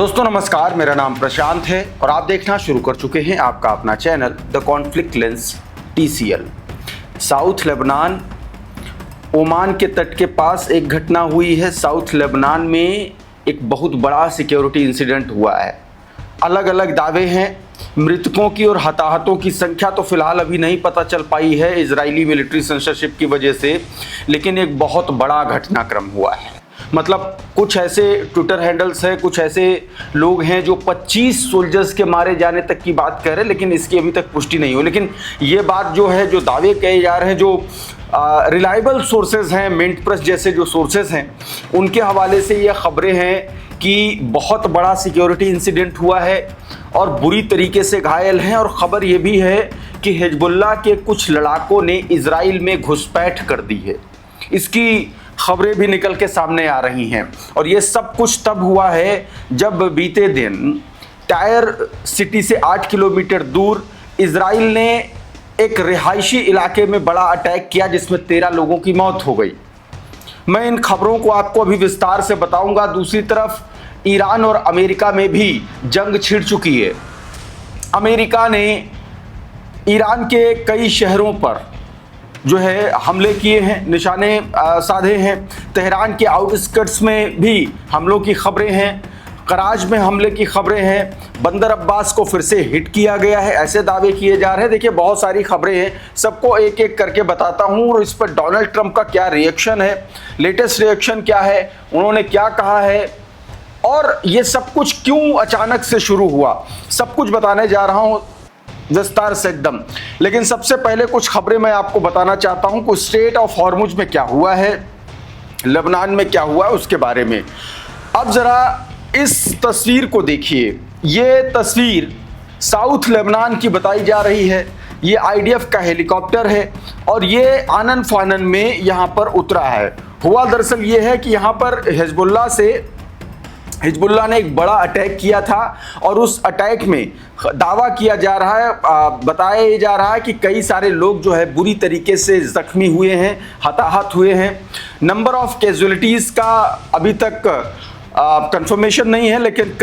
दोस्तों नमस्कार, मेरा नाम प्रशांत है और आप देखना शुरू कर चुके हैं आपका अपना channel the conflict lens TCL। South Lebanon Oman के तट के पास एक घटना हुई है। साउथ लेबनान में एक बहुत बड़ा सिक्योरिटी इंसिडेंट हुआ है। अलग अलग दावे हैं मृतकों की और हताहतों की संख्या तो फिलहाल अभी नहीं पता चल पाई है इजरायली मिलिट्री सेंसरशिप की वजह से, लेकिन एक बहुत बड़ा घटनाक्रम हुआ है। मतलब कुछ ऐसे ट्विटर हैंडल्स हैं, कुछ ऐसे लोग हैं जो 25 सोल्जर्स के मारे जाने तक की बात कर रहे हैं, लेकिन इसकी अभी तक पुष्टि नहीं हो। लेकिन ये बात जो है, जो दावे कहे जा रहे हैं, जो रिलायबल सोर्सेज हैं, मिंट प्रेस जैसे जो सोर्सेज हैं, उनके हवाले से ये खबरें हैं कि बहुत बड़ा सिक्योरिटी इंसिडेंट हुआ है और बुरी तरीके से घायल हैं। और ख़बर ये भी है कि हिजबुल्लाह के कुछ लड़ाकों ने इजराइल में घुसपैठ कर दी है। इसकी खबरें भी निकल के सामने आ रही हैं। और ये सब कुछ तब हुआ है जब बीते दिन टायर सिटी से 8 किलोमीटर दूर इजराइल ने एक रिहायशी इलाके में बड़ा अटैक किया, जिसमें 13 लोगों की मौत हो गई। मैं इन खबरों को आपको अभी विस्तार से बताऊंगा। दूसरी तरफ ईरान और अमेरिका में भी जंग छिड़ चुकी है। अमेरिका ने ईरान के कई शहरों पर जो है हमले किए हैं, निशाने साधे हैं। तेहरान के आउटस्कर्ट्स में भी हमलों की खबरें हैं, कराज में हमले की खबरें हैं, बंदर अब्बास को फिर से हिट किया गया है, ऐसे दावे किए जा रहे हैं। देखिए बहुत सारी खबरें हैं, सबको एक एक करके बताता हूं और इस पर डोनाल्ड ट्रंप का क्या रिएक्शन है, लेटेस्ट रिएक्शन क्या है, उन्होंने क्या कहा है और ये सब कुछ क्यों अचानक से शुरू हुआ, सब कुछ बताने जा रहा हूं विस्तार से एकदम। लेकिन सबसे पहले कुछ खबरें मैं आपको बताना चाहता हूं कि स्ट्रेट ऑफ हॉर्मुज में क्या हुआ है, लेबनान में क्या हुआ है, उसके बारे में। अब जरा इस तस्वीर को देखिए। ये तस्वीर साउथ लेबनान की बताई जा रही है। ये IDF का हेलीकॉप्टर है और ये आनन फानन में यहाँ पर उतरा है। हुआ दरअसल ये है कि यहाँ पर हिजबुल्लाह ने एक बड़ा अटैक किया था और उस अटैक में दावा किया जा रहा है, बताया जा रहा है कि कई सारे लोग जो है बुरी तरीके से जख्मी हुए हैं, हताहत हुए हैं। नंबर ऑफ कैजुअलिटीज़ का अभी तक कंफर्मेशन नहीं है, लेकिन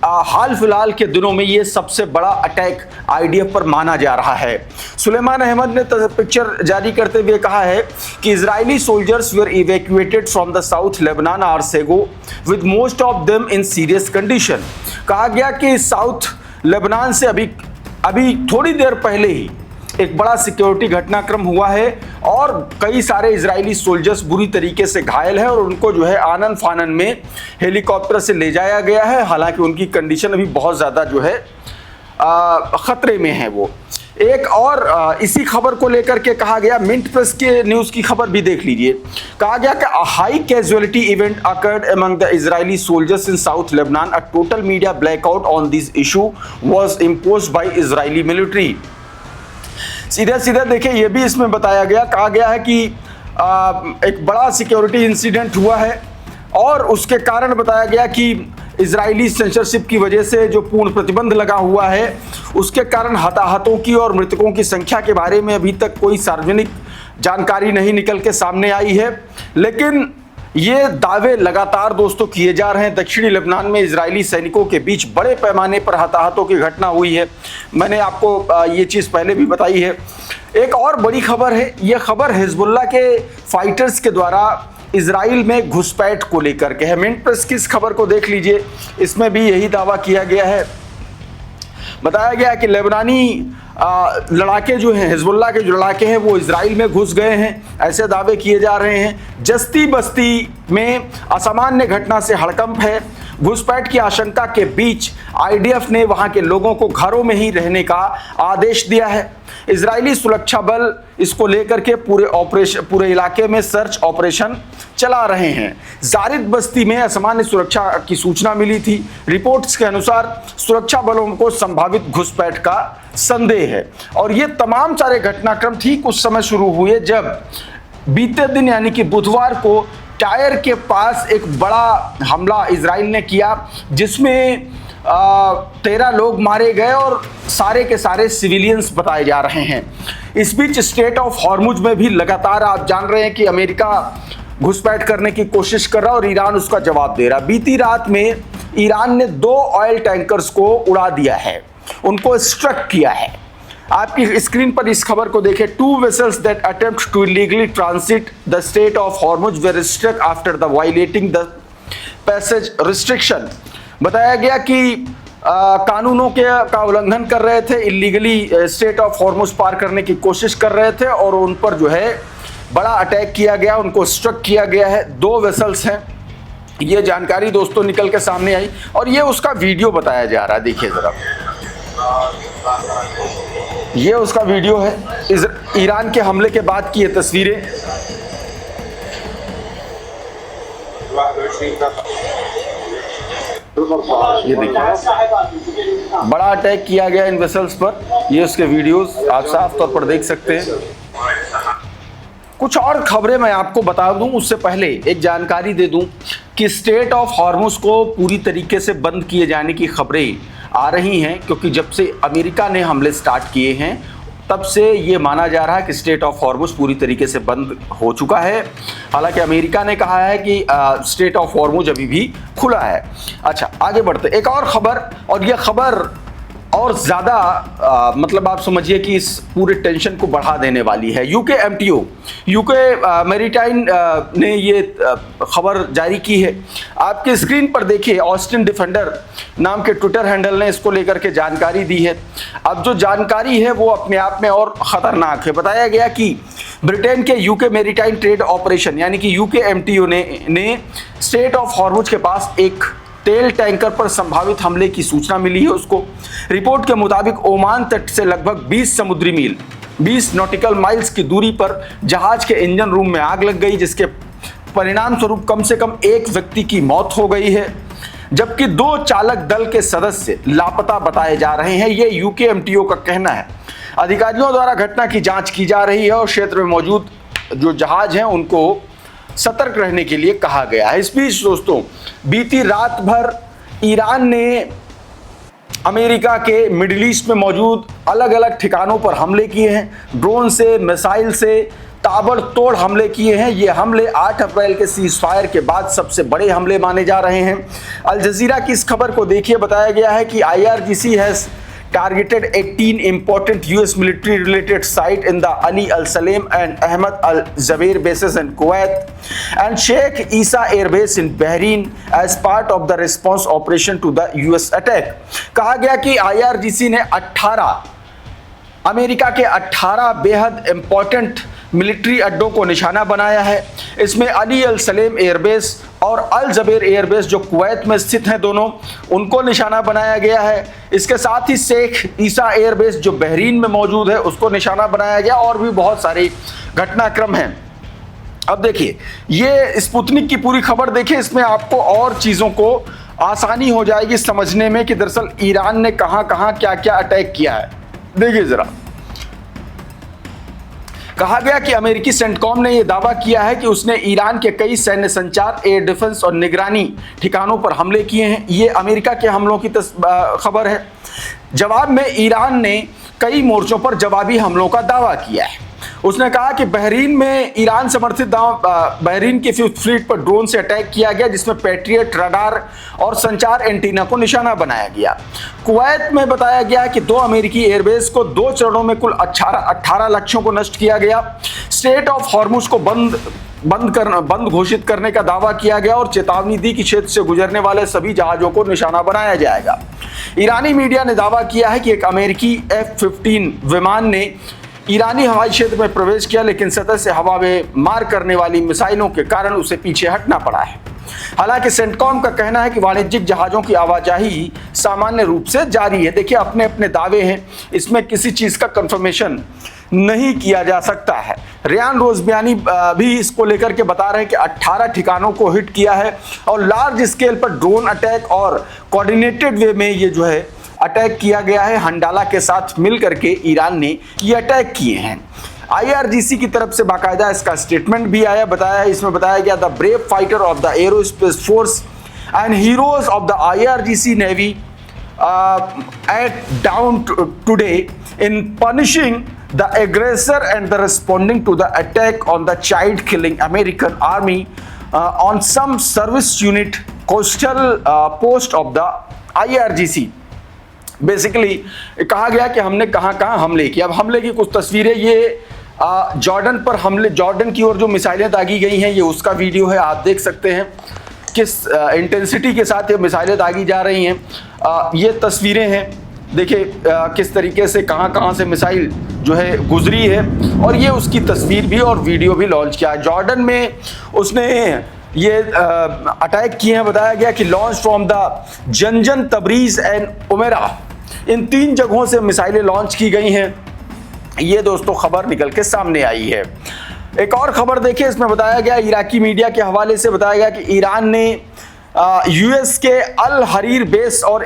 हाल फिलहाल के दिनों में ये सबसे बड़ा अटैक IDF पर माना जा रहा है। सुलेमान अहमद ने पिक्चर जारी करते हुए कहा है कि Israeli soldiers were evacuated from the south Lebanon hours ago with most of them in serious condition. कहा गया कि साउथ लेबनान से अभी थोड़ी देर पहले ही एक बड़ा सिक्योरिटी घटनाक्रम हुआ है और कई सारे इजरायली सोल्जर्स बुरी तरीके से घायल हैं और उनको जो है आनन फानन में हेलीकॉप्टर से ले जाया गया है। हालांकि उनकी कंडीशन अभी बहुत ज़्यादा जो है ख़तरे में है। वो एक और इसी खबर को लेकर के कहा गया, मिंट प्रेस के न्यूज़ की खबर भी देख लीजिए। कहा गया कि a high casualty event occurred among the Israeli soldiers in South Lebanon. A total media blackout on this issue was imposed by Israeli military. सीधा सीधा देखिए, ये भी इसमें बताया गया, कहा गया है कि एक बड़ा सिक्योरिटी इंसिडेंट हुआ है और उसके कारण बताया गया कि इजरायली सेंसरशिप की वजह से जो पूर्ण प्रतिबंध लगा हुआ है उसके कारण हताहतों की और मृतकों की संख्या के बारे में अभी तक कोई सार्वजनिक जानकारी नहीं निकल के सामने आई है। लेकिन ये दावे लगातार दोस्तों किए जा रहे हैं। दक्षिणी लेबनान में इजरायली सैनिकों के बीच बड़े पैमाने पर हताहतों की घटना हुई है। मैंने आपको ये चीज़ पहले भी बताई है। एक और बड़ी खबर है, ये खबर हिजबुल्लाह के फाइटर्स के द्वारा इजराइल में घुसपैठ को लेकर के है। मिंट प्रेस की इस खबर को देख लीजिए, इसमें भी यही दावा किया गया है। बताया गया है कि लेबनानी लड़ाके जो हैं, हिजबुल्लाह के जो लड़ाके हैं, वो इजराइल में घुस गए हैं, ऐसे दावे किए जा रहे हैं। जस्ती बस्ती में असामान्य घटना से हड़कंप है। घुसपैठ की आशंका के बीच IDF ने वहां के लोगों को घरों में ही रहने का आदेश दिया है। इजरायली सुरक्षा बल इसको लेकर के पूरे इलाके में सर्च ऑपरेशन चला रहे हैं। जारिद बस्ती में असामान्य सुरक्षा की सूचना मिली थी। रिपोर्ट्स के अनुसार सुरक्षा बलों को संभावित घुसपैठ का संदेह है और ये तमाम सारे घटनाक्रम ठीक उस समय शुरू हुए जब बीते दिन यानी कि बुधवार को टायर के पास एक बड़ा हमला इजराइल ने किया, जिसमें 13 लोग मारे गए और सारे के सारे सिविलियंस बताए जा रहे हैं। इस बीच स्ट्रेट ऑफ हॉर्मुज में भी लगातार आप जान रहे हैं कि अमेरिका घुसपैठ करने की कोशिश कर रहा और ईरान उसका जवाब दे रहा। बीती रात में ईरान ने 2 ऑयल टैंकर्स को उड़ा दिया है, उनको स्ट्रक किया है। आपकी स्क्रीन पर इस खबर को देखें। 2 vessels that attempt to illegally transit the Strait of Hormuz were struck after the violating the passage restriction। बताया गया कि कानूनों का उल्लंघन कर रहे थे, इलीगली स्ट्रेट ऑफ हॉर्मुज पार करने की कोशिश कर रहे थे और उन पर जो है बड़ा अटैक किया गया, उनको स्ट्रक किया गया है। 2 वेसल्स हैं, ये जानकारी दोस्तों निकल के सामने आई और ये उसका वीडियो बताया जा रहा है। देखिए जरा, ये उसका वीडियो है, ईरान के हमले के बाद की ये तस्वीरें। ये देखिए, बड़ा अटैक किया गया इन वेसल्स पर, ये उसके वीडियोस आप साफ तौर पर देख सकते हैं। कुछ और खबरें मैं आपको बता दूं, उससे पहले एक जानकारी दे दूं कि स्ट्रेट ऑफ हॉर्मुज को पूरी तरीके से बंद किए जाने की खबरें आ रही हैं, क्योंकि जब से अमेरिका ने हमले स्टार्ट किए हैं तब से ये माना जा रहा है कि स्ट्रेट ऑफ हॉर्मुज पूरी तरीके से बंद हो चुका है। हालांकि अमेरिका ने कहा है कि स्ट्रेट ऑफ हॉर्मुज अभी भी खुला है। अच्छा, आगे बढ़ते एक और खबर, और ये खबर और ज़्यादा मतलब आप समझिए कि इस पूरे टेंशन को बढ़ा देने वाली है। यूके एमटीओ, यूके मैरीटाइम ने ये खबर जारी की है। आपके स्क्रीन पर देखिए, ऑस्टिन डिफेंडर नाम के ट्विटर हैंडल ने इसको लेकर के जानकारी दी है। अब जो जानकारी है वो अपने आप में और ख़तरनाक है। बताया गया कि ब्रिटेन के यूके मैरीटाइम ट्रेड ऑपरेशन यानी कि यूके एमटीओ ने स्ट्रेट ऑफ हॉर्मुज के पास एक तेल टैंकर पर संभावित हमले की सूचना मिली है उसको। रिपोर्ट के मुताबिक ओमान तट से लगभग 20 समुद्री मील 20 नॉटिकल माइल्स की दूरी पर जहाज के इंजन रूम में आग लग गई, जिसके परिणाम स्वरूप कम से कम 1 व्यक्ति की मौत हो गई है, जबकि 2 चालक दल के सदस्य लापता बताए जा रहे हैं। ये यूके एमटीओ का कहना है। अधिकारियों द्वारा घटना की जांच की जा रही है और क्षेत्र में मौजूद जो जहाज हैं उनको सतर्क रहने के लिए कहा गया है। इस बीच दोस्तों, बीती रात भर ईरान ने अमेरिका के मिडिल ईस्ट में मौजूद अलग अलग ठिकानों पर हमले किए हैं। ड्रोन से, मिसाइल से ताबड़तोड़ हमले किए हैं। ये हमले 8 अप्रैल के सीज फायर के बाद सबसे बड़े हमले माने जा रहे हैं। अल जजीरा की इस खबर को देखिए, बताया गया है कि IRGC has targeted 18 important US military related sites in the Ali Al Salem and Ahmed Al Zabeir bases in Kuwait and Sheikh Isa Air Base in Bahrain as part of the response operation to the US attack। कहा गया कि IRGC ने 18 America के 18 बेहद important military अड्डों को निशाना बनाया है। इसमें अली अल सलेम एयरबेस और अल जबेर एयरबेस जो कुवैत में स्थित हैं दोनों, उनको निशाना बनाया गया है। इसके साथ ही शेख ईसा एयरबेस जो बहरीन में मौजूद है उसको निशाना बनाया गया, और भी बहुत सारे घटनाक्रम हैं। अब देखिए, ये स्पुतनिक की पूरी खबर देखिए, इसमें आपको और चीज़ों को आसानी हो जाएगी समझने में कि दरअसल ईरान ने कहाँ कहाँ क्या क्या अटैक किया है। देखिए जरा, कहा गया कि अमेरिकी सेंटकॉम ने यह दावा किया है कि उसने ईरान के कई सैन्य संचार, एयर डिफेंस और निगरानी ठिकानों पर हमले किए हैं। ये अमेरिका के हमलों की खबर है। जवाब में ईरान ने कई मोर्चों पर जवाबी हमलों का दावा किया है। उसने कहा कि बहरीन में ईरान समर्थित बहरीन की 5th फ्लीट पर ड्रोन से अटैक किया गया, जिसमें पैट्रियट रडार और संचार एंटीना को निशाना बनाया गया। कुवैत में बताया गया कि 2 अमेरिकी एयरबेस को 2 चरणों में कुल 18 लक्ष्यों को नष्ट किया गया। स्ट्रेट ऑफ हॉर्मुज को बंद घोषित करने का दावा किया गया और चेतावनी दी कि क्षेत्र से गुजरने वाले सभी जहाजों को निशाना बनाया जाएगा। ईरानी मीडिया ने दावा किया है कि एक अमेरिकी F-15 विमान ने ईरानी हवाई क्षेत्र में प्रवेश किया, लेकिन सतह से हवा में मार करने वाली मिसाइलों के कारण उसे पीछे हटना पड़ा है। हालांकि सेंटकॉम का कहना है कि वाणिज्यिक जहाजों की आवाजाही सामान्य रूप से जारी है। देखिए, अपने अपने दावे हैं, इसमें किसी चीज का कंफर्मेशन नहीं किया जा सकता है। रियान रोजबियानी भी इसको लेकर के बता रहे हैं कि 18 ठिकानों को हिट किया है और लार्ज स्केल पर ड्रोन अटैक और कोऑर्डिनेटेड वे में ये जो है अटैक किया गया है। हंडाला के साथ मिल करके ईरान ने ये अटैक किए हैं। IRGC की तरफ से बाकायदा इसका स्टेटमेंट भी आया, इसमें बताया गया, the brave fighter of the aerospace force and heroes of the IRGC navy at dawn today in punishing the aggressor and the responding to the attack on the child killing American army on some service unit coastal post of the IRGC। Basically कहा गया कि हमने कहां हमले किए। अब हमले की कुछ तस्वीरें, ये जॉर्डन पर हमले, जॉर्डन की ओर जो मिसाइलें दागी गई हैं, ये उसका वीडियो है। आप देख सकते हैं किस इंटेंसिटी के साथ ये मिसाइलें दागी जा रही हैं। ये तस्वीरें हैं, देखिए किस तरीके से कहां से मिसाइल जो है गुजरी है, और ये उसकी तस्वीर भी और वीडियो भी लॉन्च किया। जॉर्डन में उसने ये अटैक किए हैं। बताया गया कि launch from the Zanjan, Tabriz and उमेरा, इन 3 जगहों से मिसाइलें लॉन्च की गई हैं। ये दोस्तों खबर निकल के सामने आई है। एक और खबर देखिए, इसमें बताया गया, इराकी मीडिया के हवाले से बताया गया कि ईरान ने यूएस के अल हरीर बेस और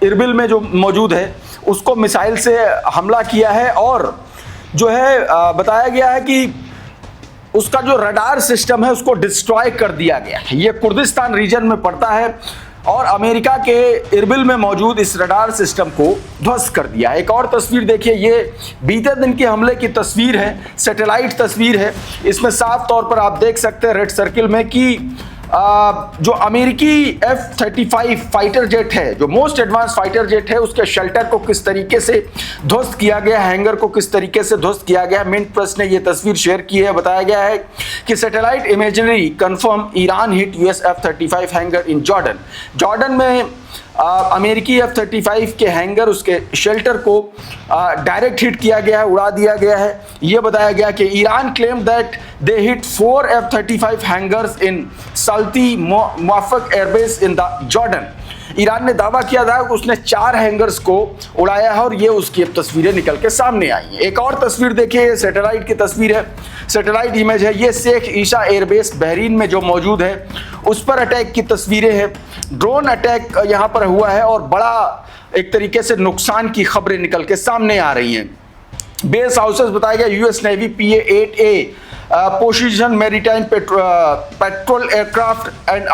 इरबिल में जो मौजूद है उसको मिसाइल से हमला किया है, और जो है बताया गया है कि उसका जो रडार सिस्टम है उसको डिस्ट्रॉय कर दिया गया है। ये कुर्दिस्तान रीजन में पड़ता है, और अमेरिका के इरबिल में मौजूद इस रडार सिस्टम को ध्वस्त कर दिया। एक और तस्वीर देखिए, ये बीते दिन के हमले की तस्वीर है, सैटेलाइट तस्वीर है। इसमें साफ तौर पर आप देख सकते हैं रेड सर्किल में कि जो अमेरिकी F-35 फाइटर जेट है, जो मोस्ट एडवांस फाइटर जेट है, उसके शेल्टर को किस तरीके से ध्वस्त किया गया, हैंगर को किस तरीके से ध्वस्त किया गया। मिंट प्रेस ने ये तस्वीर शेयर की है। बताया गया है कि satellite imagery confirm Iran hit US F-35 hangar in Jordan. Jordan में अमेरिकी F-35 के हैंगर, उसके शेल्टर को डायरेक्ट हिट किया गया है, उड़ा दिया गया है। यह बताया गया कि Iran claim that they hit 4 F-35 hangars in Salti Muwaffaq airbase in the Jordan. Iran ने दावा किया था कि उसने 4 हैंगर्स को उड़ाया है, और ये उसकी अब तस्वीरें निकल के सामने आई हैं। एक और तस्वीर देखिए, ये सैटेलाइट की तस्वीर है, सैटेलाइट इमेज है। ये शेख ईसा एयरबेस बहरीन में जो मौजूद है उस पर अटैक की तस्वीरें हैं। ड्रोन अटैक यहाँ पर हुआ है, और बड़ा एक तरीके से नुकसान की खबरें निकल के सामने आ रही हैं। बेस हाउसेस बताया गया, US navy PA-8A position maritime patrol aircraft and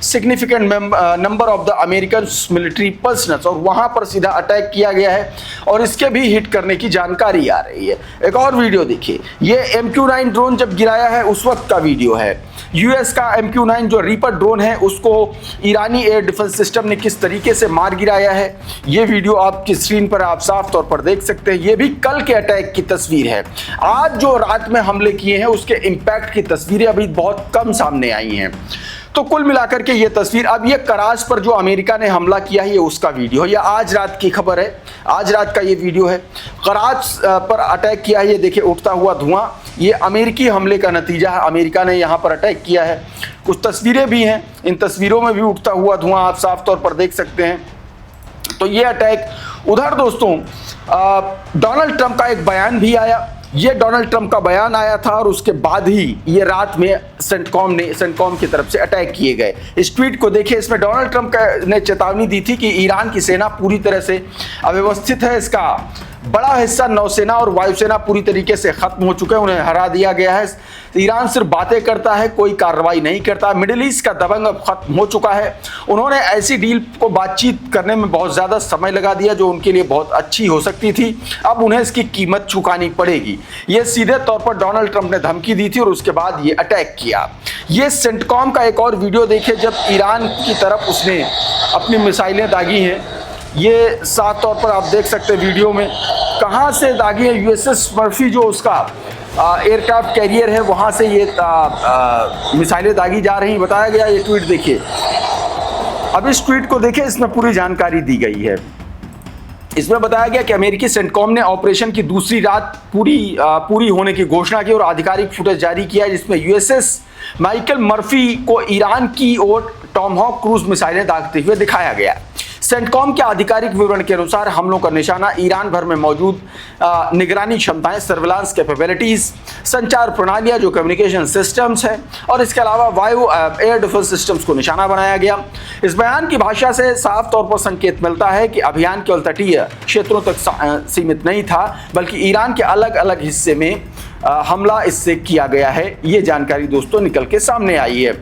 significant number of the American military personnels, और वहां पर सीधा अटैक किया गया है, और इसके भी हिट करने की जानकारी आ रही है। एक और वीडियो देखिए, ये MQ-9 ड्रोन जब गिराया है उस वक्त का वीडियो है। यूएस का MQ-9 जो रीपर ड्रोन है उसको ईरानी एयर डिफेंस सिस्टम ने किस तरीके से मार गिराया है, ये वीडियो आपकी स्क्रीन पर आप साफ तौर पर देख सकते हैं। ये भी कल के अटैक की तस्वीर है। आज जो रात में हमले किए हैं उसके इंपैक्ट की तस्वीरें अभी बहुत कम सामने आई हैं। तो कुल मिलाकर के ये तस्वीर, अब ये कराच पर जो अमेरिका ने हमला किया है ये उसका वीडियो है, ये आज रात की खबर है, आज रात का ये वीडियो है। कराच पर अटैक किया है, ये देखिए उठता हुआ धुआं, ये अमेरिकी हमले का नतीजा है। अमेरिका ने यहाँ पर अटैक किया है। कुछ तस्वीरें भी हैं, इन तस्वीरों में भी उठता हुआ धुआं आप साफ तौर पर देख सकते हैं। तो ये अटैक, उधर दोस्तों डोनाल्ड ट्रंप का एक बयान भी आया। ये डोनाल्ड ट्रंप का बयान आया था, और उसके बाद ही ये रात में सेंटकॉम की तरफ से अटैक किए गए। इस ट्वीट को देखिए, इसमें डोनाल्ड ट्रंप ने चेतावनी दी थी कि ईरान की सेना पूरी तरह से अव्यवस्थित है, इसका बड़ा हिस्सा नौसेना और वायुसेना पूरी तरीके से खत्म हो चुके हैं, उन्हें हरा दिया गया है। ईरान सिर्फ बातें करता है, कोई कार्रवाई नहीं करता। मिडिल ईस्ट का दबंग अब खत्म हो चुका है। उन्होंने ऐसी डील को बातचीत करने में बहुत ज़्यादा समय लगा दिया जो उनके लिए बहुत अच्छी हो सकती थी, अब उन्हें इसकी कीमत चुकानी पड़ेगी। ये सीधे तौर पर डोनाल्ड ट्रंप ने धमकी दी थी, और उसके बाद ये अटैक किया। ये सेंटकॉम का एक और वीडियो देखिए, जब ईरान की तरफ उसने अपनी मिसाइलें दागी हैं। ये साफ तौर पर आप देख सकते हैं वीडियो में, कहाँ से दागी है। USS मर्फी जो उसका एयरक्राफ्ट कैरियर है, वहाँ से ये मिसाइलें दागी जा रही। बताया गया, ये ट्वीट देखिए, अब इस ट्वीट को देखिए, इसमें पूरी जानकारी दी गई है। इसमें बताया गया कि अमेरिकी सेंटकॉम ने ऑपरेशन की दूसरी रात पूरी होने की घोषणा की और आधिकारिक फुटेज जारी किया, जिसमें USS माइकल मर्फी को ईरान की ओर टॉमहॉक क्रूज मिसाइलें दागते हुए दिखाया गया। सेंटकॉम के आधिकारिक विवरण के अनुसार हमलों का निशाना ईरान भर में मौजूद निगरानी क्षमताएं, सर्विलांस कैपेबिलिटीज, संचार प्रणालियां जो कम्युनिकेशन सिस्टम्स हैं, और इसके अलावा वायु एयर डिफेंस सिस्टम्स को निशाना बनाया गया। इस बयान की भाषा से साफ तौर पर संकेत मिलता है कि अभियान केवल तटीय क्षेत्रों तक सीमित नहीं था, बल्कि ईरान के अलग अलग हिस्से में हमला इससे किया गया है। ये जानकारी दोस्तों निकल के सामने आई है।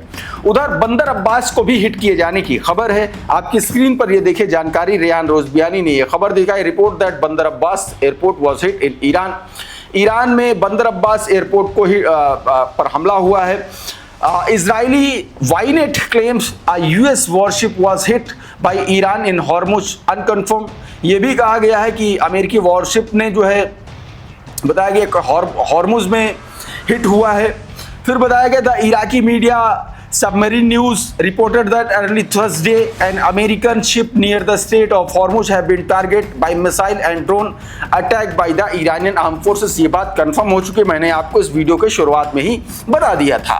उधर बंदर अब्बास को भी हिट किए जाने की खबर है। आपकी स्क्रीन पर ये देखे जानकारी, रेयान रोजबियानी ने यह खबर दिखाई। रिपोर्ट दैट बंदर Abbas airport was hit in Iran. Iran में बंदर अब्बास एयरपोर्ट को पर हमला हुआ है। Israeli Ynet claims a US warship was hit by Iran in Hormuz, unconfirmed। ये भी कहा गया है कि अमेरिकी वॉरशिप ने जो है बताया गया हॉर्मुज में हिट हुआ है। फिर बताया गया the Iraqi media Submarine News reported that early Thursday an American ship near the Strait of Hormuz have been targeted by missile and drone attack by the Iranian armed forces। ये बात confirm हो चुकी है, मैंने आपको इस वीडियो के शुरुआत में ही बता दिया था।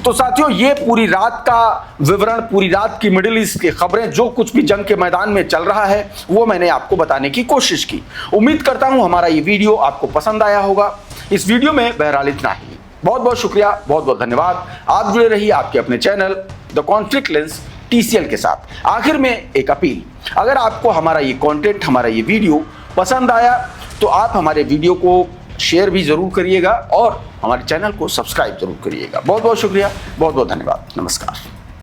तो साथियों, ये पूरी रात का विवरण, पूरी रात की मिडिल ईस्ट की खबरें, जो कुछ भी जंग के मैदान में चल रहा है वो मैंने आपको बताने की कोशिश की। उम्मीद करता हूं हमारा ये वीडियो आपको पसंद आया होगा। इस वीडियो में बहरहाल इतना ही। बहुत बहुत शुक्रिया, बहुत बहुत धन्यवाद। आप जुड़े रहिए आपके अपने channel the conflict lens TCL के साथ। आखिर में एक अपील, अगर आपको हमारा ये कंटेंट, हमारा ये वीडियो पसंद आया तो आप हमारे वीडियो को शेयर भी जरूर करिएगा और हमारे चैनल को सब्सक्राइब जरूर करिएगा। बहुत बहुत शुक्रिया, बहुत बहुत धन्यवाद। नमस्कार।